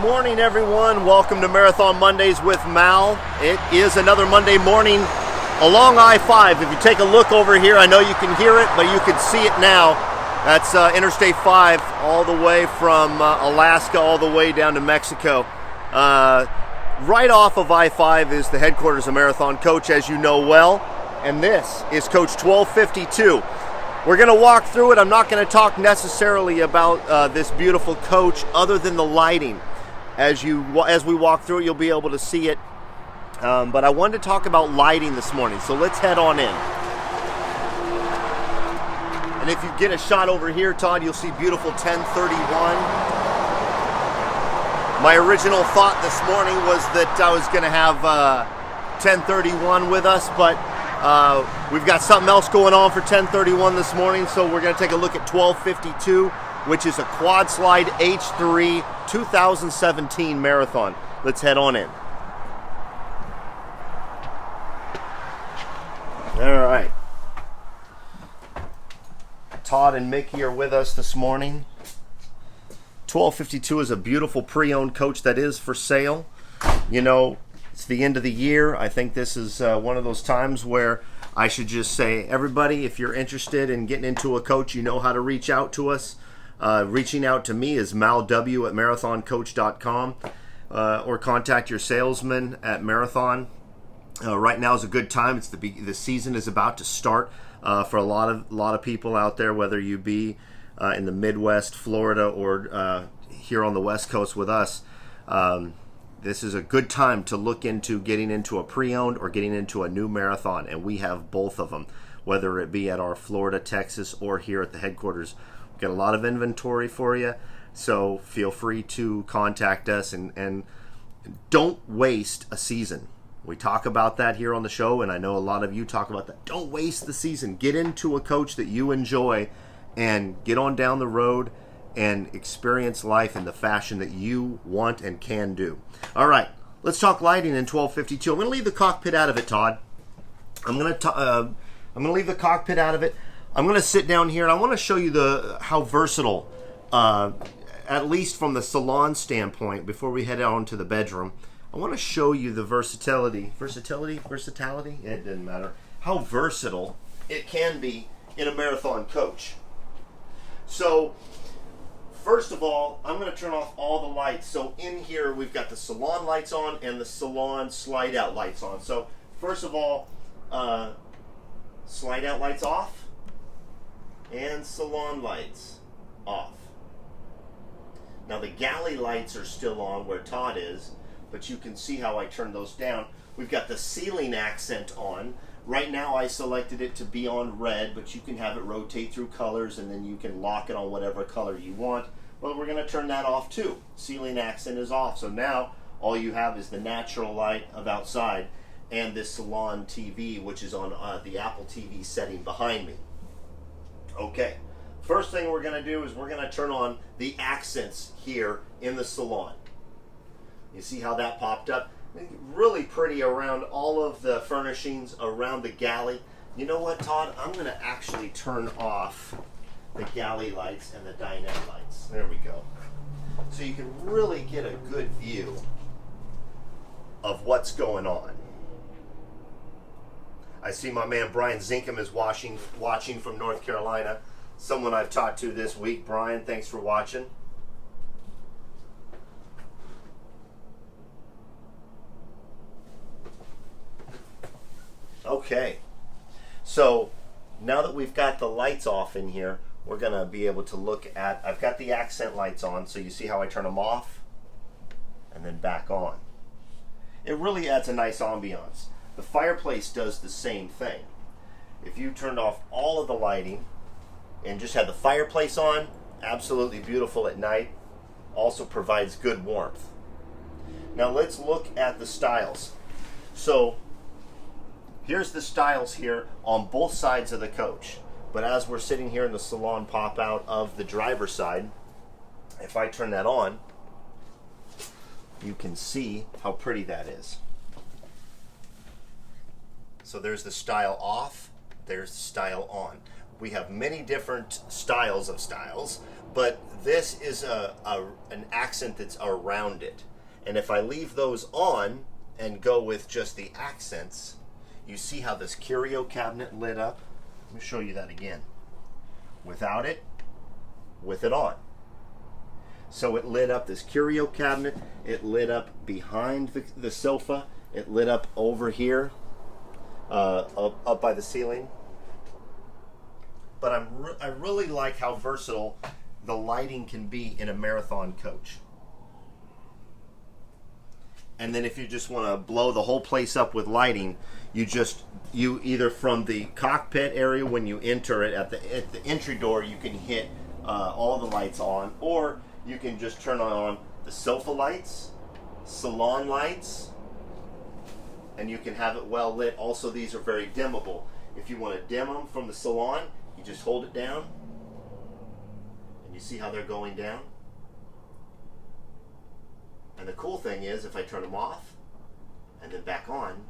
morning, everyone. Welcome to Marathon Mondays with Mal. It is another Monday morning along I-5. If you take a look over here, I know you can hear it, but you can see it now. That's Interstate 5 all the way from Alaska all the way down to Mexico. Right off of I-5 is the headquarters of Marathon Coach, as you know well, and this is Coach 1252. We're going to walk through it. I'm not going to talk necessarily about this beautiful coach other than the lighting. As we walk through it, you'll be able to see it. But I wanted to talk about lighting this morning, so let's head on in. And if you get a shot over here, Todd, you'll see beautiful 1031. My original thought this morning was that I was going to have 1031 with us, but we've got something else going on for 1031 this morning, so we're going to take a look at 1252, which is a quad slide H3 2017 marathon. Let's head on in. All right. Todd and Mickey are with us this morning. 1252 is a beautiful pre-owned coach that is for sale. You know, it's the end of the year. I think this is one of those times where I should just say, everybody, if you're interested in getting into a coach, you know how to reach out to us. Reaching out to me is malw@marathoncoach.com or contact your salesman at Marathon. Right now is a good time. It's the season is about to start for a lot of people out there, whether you be in the Midwest, Florida, or here on the West Coast with us. This is a good time to look into getting into a pre-owned or getting into a new marathon, and we have both of them, whether it be at our Florida, Texas, or here at the headquarters. We've got a lot of inventory for you, so feel free to contact us, and don't waste a season. We talk about that here on the show, and I know a lot of you talk about that. Don't waste the season. Get into a coach that you enjoy and get on down the road and experience life in the fashion that you want and can do. All right, let's talk lighting in 1252. I'm going to leave the cockpit out of it, Todd. I'm going to leave the cockpit out of it. I'm going to sit down here, and I want to show you how versatile, at least from the salon standpoint, before we head on to the bedroom. I want to show you the versatility. Versatility? It doesn't matter. How versatile it can be in a marathon coach. So, first of all, I'm going to turn off all the lights. So in here, we've got the salon lights on and the salon slide out lights on. So first of all, slide out lights off and salon lights off. Now the galley lights are still on where Todd is, but you can see how I turn those down. We've got the ceiling accent on. Right now I selected it to be on red, but you can have it rotate through colors, and then you can lock it on whatever color you want. Well, we're going to turn that off too. Ceiling accent is off. So now all you have is the natural light of outside and this salon TV, which is on the Apple TV setting behind me. Okay, first thing we're going to do is we're going to turn on the accents here in the salon. You see how that popped up? Really pretty around all of the furnishings around the galley. You know what, Todd? I'm going to actually turn off the galley lights and the dinette lights. There we go. So you can really get a good view of what's going on. I see my man Brian Zinkham is watching from North Carolina. Someone I've talked to this week. Brian, thanks for watching. Okay, so now that we've got the lights off in here, we're going to be able to look at, I've got the accent lights on, so you see how I turn them off and then back on. It really adds a nice ambiance. The fireplace does the same thing. If you turned off all of the lighting and just had the fireplace on, absolutely beautiful at night, also provides good warmth. Now let's look at the styles. So here's the styles here on both sides of the coach. But as we're sitting here in the salon pop out of the driver's side, if I turn that on, you can see how pretty that is. So there's the style off, there's the style on. We have many different styles of styles, but this is an accent that's around it. And if I leave those on and go with just the accents, you see how this curio cabinet lit up? Let me show you that again. Without it, with it on. So it lit up this curio cabinet, it lit up behind the sofa, it lit up over here, up by the ceiling. But I really like how versatile the lighting can be in a Marathon coach. And then if you just want to blow the whole place up with lighting, you either from the cockpit area when you enter it at the entry door, you can hit all the lights on, or you can just turn on the sofa lights, salon lights, and you can have it well lit. Also, these are very dimmable. If you want to dim them from the salon, you just hold it down, and you see how they're going down. And the cool thing is, if I turn them off and then back on,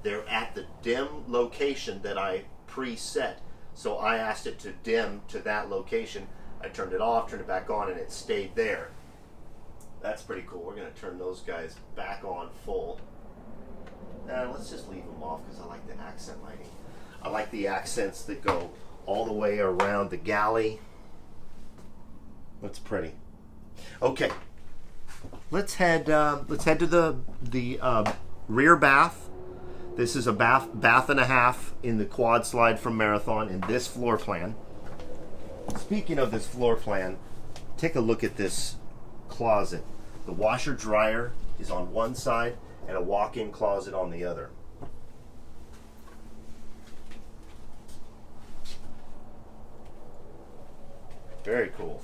they're at the dim location that I preset. So I asked it to dim to that location. I turned it off, turned it back on, and it stayed there. That's pretty cool. We're going to turn those guys back on full. Let's just leave them off because I like the accent lighting. I like the accents that go all the way around the galley. That's pretty. Okay. Let's head to the rear bath. This is a bath and a half in the quad slide from Marathon in this floor plan. Speaking of this floor plan, take a look at this closet. The washer dryer is on one side and a walk-in closet on the other. Very cool.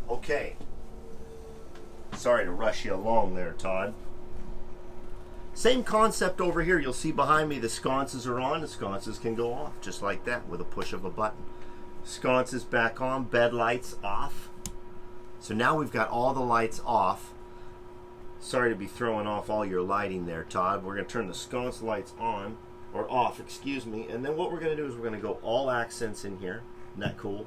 Okay. Sorry to rush you along there, Todd. Same concept over here. You'll see behind me the sconces are on. The sconces can go off just like that with a push of a button. Sconces back on, bed lights off. So now we've got all the lights off. Sorry to be throwing off all your lighting there, Todd. We're going to turn the sconce lights on, or off, excuse me. And then what we're going to do is we're going to go all accents in here. Isn't that cool?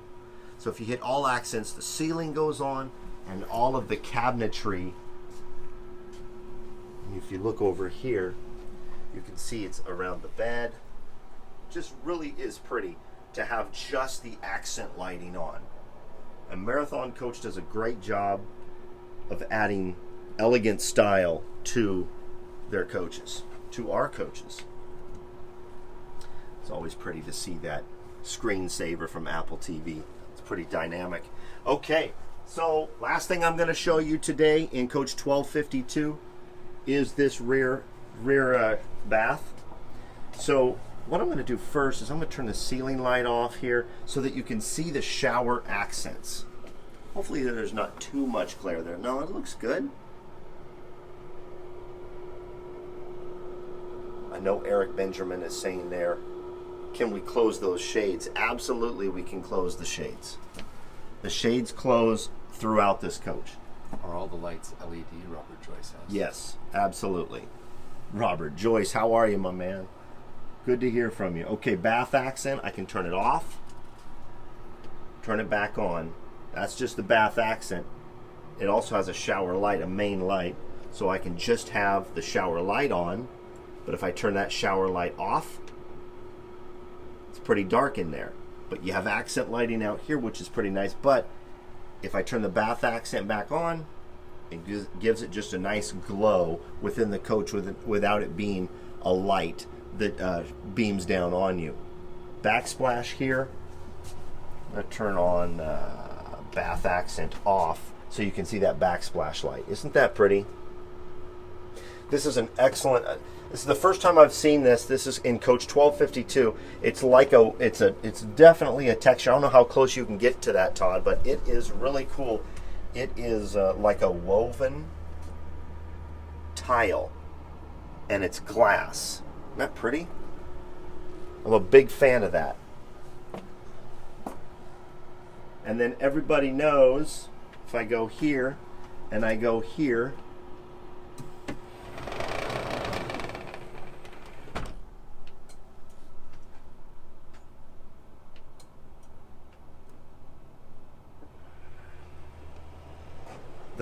So if you hit all accents, the ceiling goes on and all of the cabinetry. And if you look over here, you can see it's around the bed. Just really is pretty to have just the accent lighting on. A Marathon coach does a great job of adding elegant style to their coaches, to our coaches. It's always pretty to see that screensaver from Apple TV. It's pretty dynamic. Okay, so last thing I'm going to show you today in Coach 1252 is this rear bath. So what I'm going to do first is I'm going to turn the ceiling light off here so that you can see the shower accents. Hopefully there's not too much glare there. No, it looks good. I know Eric Benjamin is saying there, can we close those shades? Absolutely, we can close the shades. The shades close throughout this coach. Are all the lights LED, Robert Joyce has? Yes, absolutely. Robert Joyce, how are you, my man? Good to hear from you. Okay, bath accent, I can turn it off, turn it back on. That's just the bath accent. It also has a shower light, a main light, so I can just have the shower light on. But if I turn that shower light off, it's pretty dark in there. But you have accent lighting out here, which is pretty nice. But if I turn the bath accent back on, it gives it just a nice glow within the coach without it being a light that beams down on you. Backsplash here. I'm going to turn on bath accent off so you can see that backsplash light. Isn't that pretty? This is an excellent... This is the first time I've seen this. This is in Coach 1252. It's like it's definitely a texture. I don't know how close you can get to that, Todd, but it is really cool. It is like a woven tile, and it's glass. Isn't that pretty? I'm a big fan of that. And then everybody knows if I go here and I go here,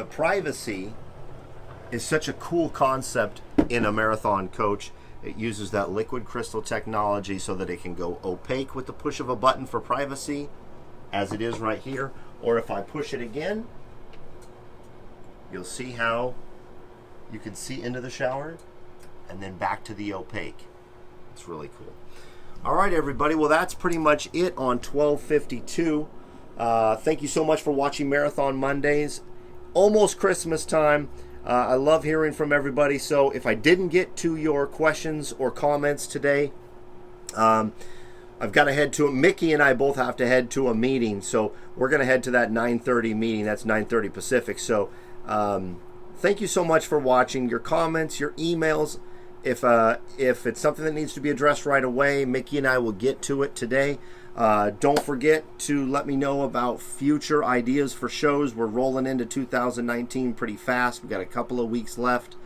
the privacy is such a cool concept in a marathon coach. It uses that liquid crystal technology so that it can go opaque with the push of a button for privacy, as it is right here. Or if I push it again, you'll see how you can see into the shower and then back to the opaque. It's really cool. All right, everybody. Well, that's pretty much it on 1252. Thank you so much for watching Marathon Mondays. Almost Christmas time. I love hearing from everybody. So if I didn't get to your questions or comments today, I've got to head to Mickey and I both have to head to a meeting. So we're going to head to that 9:30 meeting. That's 9:30 Pacific. So thank you so much for watching. Your comments, your emails. If it's something that needs to be addressed right away, Mickey and I will get to it today. Don't forget to let me know about future ideas for shows. We're rolling into 2019 pretty fast. We've got a couple of weeks left.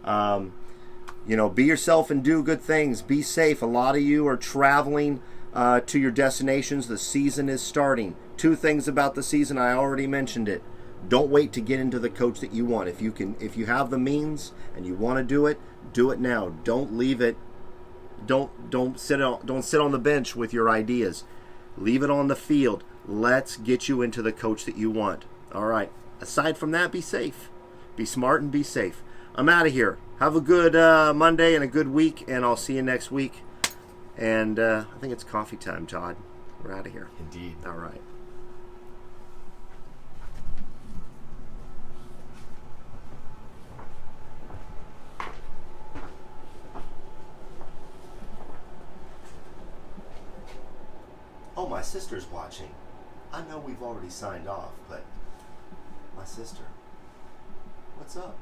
Be yourself and do good things. Be safe. A lot of you are traveling to your destinations. The season is starting. 2 things about the season. I already mentioned it. Don't wait to get into the coach that you want. If you have the means and you want to do it now. Don't leave it. Don't sit on the bench with your ideas. Leave it on the field. Let's get you into the coach that you want. All right. Aside from that, be safe. Be smart and be safe. I'm out of here. Have a good Monday and a good week, and I'll see you next week. And I think it's coffee time, Todd. We're out of here. Indeed. All right. Oh, my sister's watching. I know we've already signed off, but my sister. What's up?